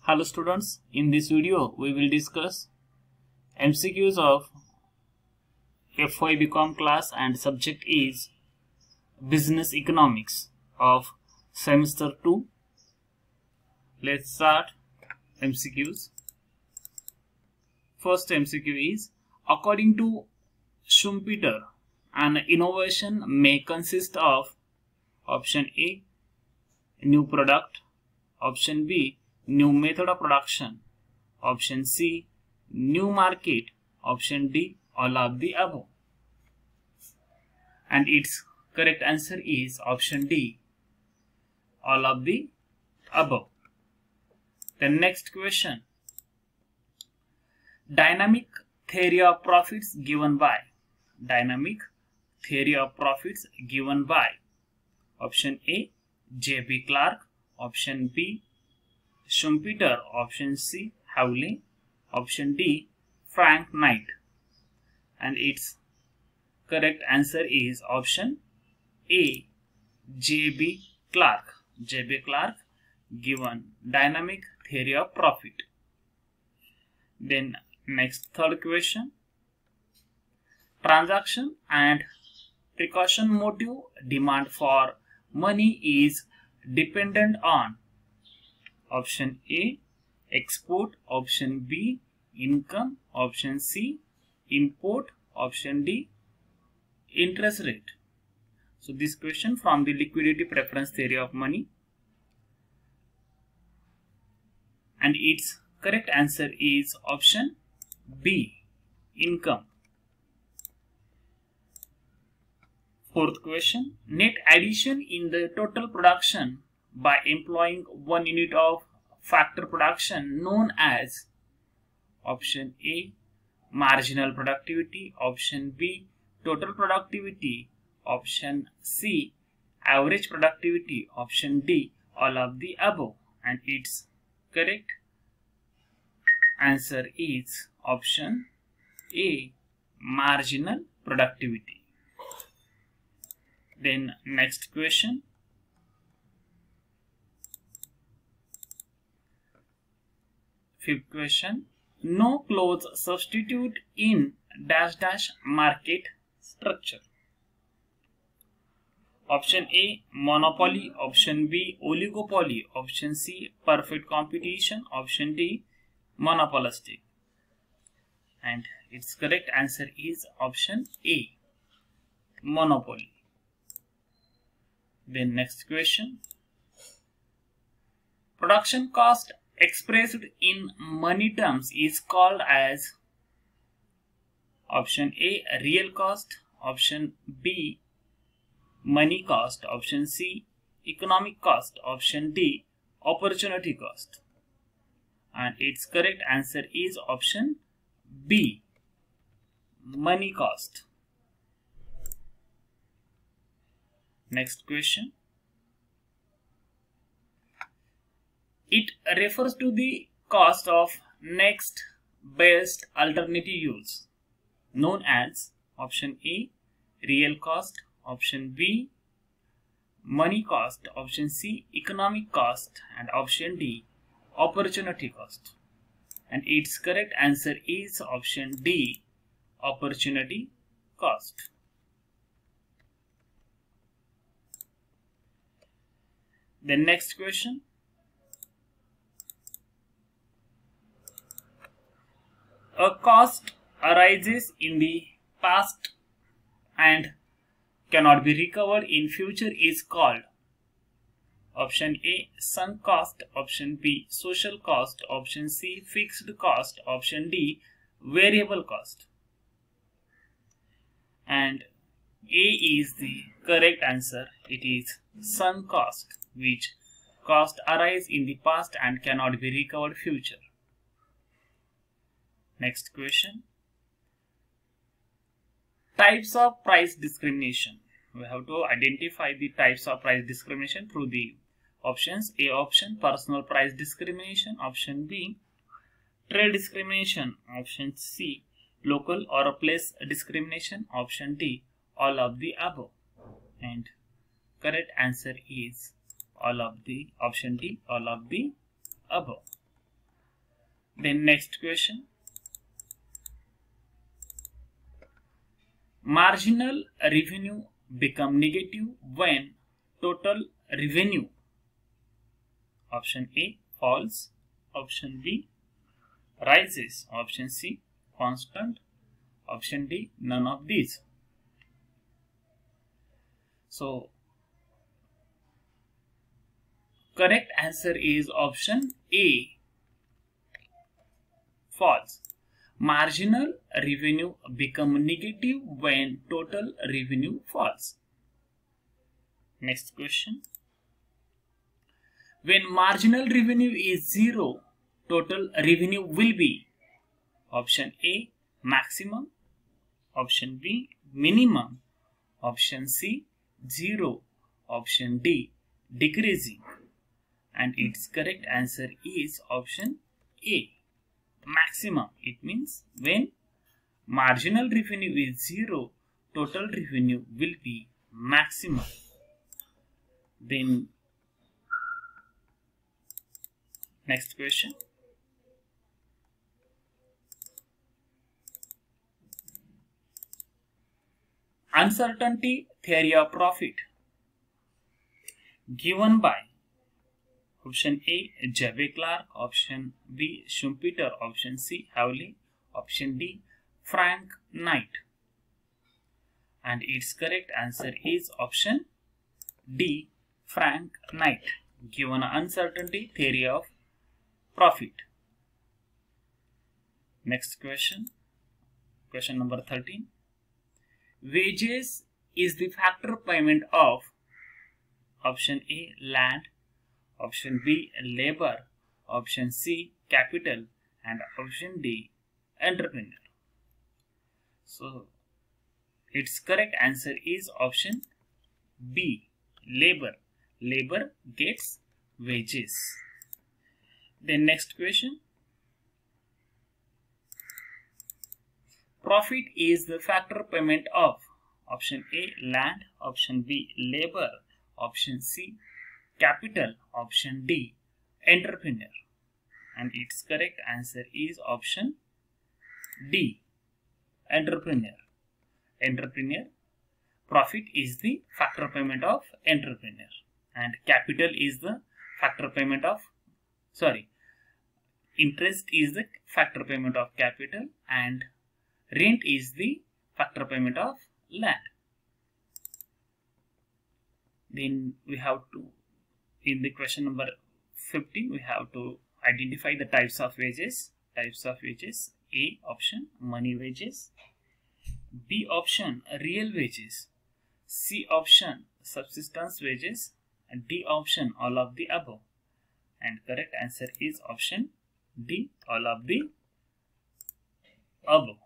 Hello students, in this video we will discuss MCQs of FY BCom class and subject is Business Economics of semester 2. Let's start MCQs. First MCQ is, according to Schumpeter, an innovation may consist of option A, new product, option B, new method of production, option C, new market, option D, all of the above. And its correct answer is option D, all of the above. The next question, dynamic theory of profits given by, dynamic theory of profits given by, option A, J.B. Clark, option B, Schumpeter, option C, Hawley, option D, Frank Knight. And its correct answer is option A, J.B. Clark. J.B. Clark given dynamic theory of profit. Then next third question, transaction and precaution motive demand for money is dependent on, option A, export, option B, income, option C, import, option D, interest rate. So this question from the liquidity preference theory of money, and its correct answer is option B, income. Fourth question, net addition in the total production by employing 1 unit of factor production known as, option A, marginal productivity, option B, total productivity, option C, average productivity, option D, all of the above. And its correct answer is option A, marginal productivity. Then next question, fifth question, no close substitute in dash dash market structure. Option A, monopoly, option B, oligopoly, option C, perfect competition, option D, monopolistic. And its correct answer is option A, monopoly. Then next question, production cost expressed in money terms is called as, option A, real cost, option B, money cost, option C, economic cost, option D, opportunity cost. And its correct answer is option B, money cost. Next question, it refers to the cost of next best alternative use known as, option A, real cost, option B, money cost, option C, economic cost, and option D, opportunity cost. And its correct answer is option D, opportunity cost. The next question, a cost arises in the past and cannot be recovered in future is called, option A, sunk cost, option B, social cost, option C, fixed cost, option D, variable cost. And A is the correct answer. It is sunk cost, which cost arise in the past and cannot be recovered future. Next question, types of price discrimination. We have to identify the types of price discrimination through the options. A option, personal price discrimination, option B, trade discrimination, option C, local or place discrimination, option D, all of the above. And correct answer is all of the, option D, all of the above. Then next question. Marginal revenue become negative when total revenue. Option A falls. Option B rises. Option C constant. Option D none of these. So correct answer is option A, false. Marginal revenue become negative when total revenue falls. Next question. When marginal revenue is 0, total revenue will be. Option A maximum. Option B minimum. Option C 0. Option D decreasing. And its correct answer is option A, maximum. It means when marginal revenue is 0, total revenue will be maximum. Then next question. Uncertainty theory of profit given by option A J.B. Clark, option B Schumpeter, option C Hawley, option D Frank Knight. And its correct answer is option D Frank Knight, given uncertainty theory of profit. Next question. Question number 13. Wages is the factor payment of option A land, option B labor, option C capital, and option D entrepreneur. So its correct answer is option B labor. Labor gets wages. Then next question. Profit is the factor payment of option A land, option B labor, option C capital, option D entrepreneur. And its correct answer is option D entrepreneur. Entrepreneur. Profit is the factor payment of entrepreneur, and capital is the factor payment of, interest is the factor payment of capital, and rent is the factor payment of land. Then we have to, in the question number 15, we have to identify the types of wages. Types of wages. A option money wages, B option real wages, C option subsistence wages, and D option all of the above. And correct answer is option D all of the above.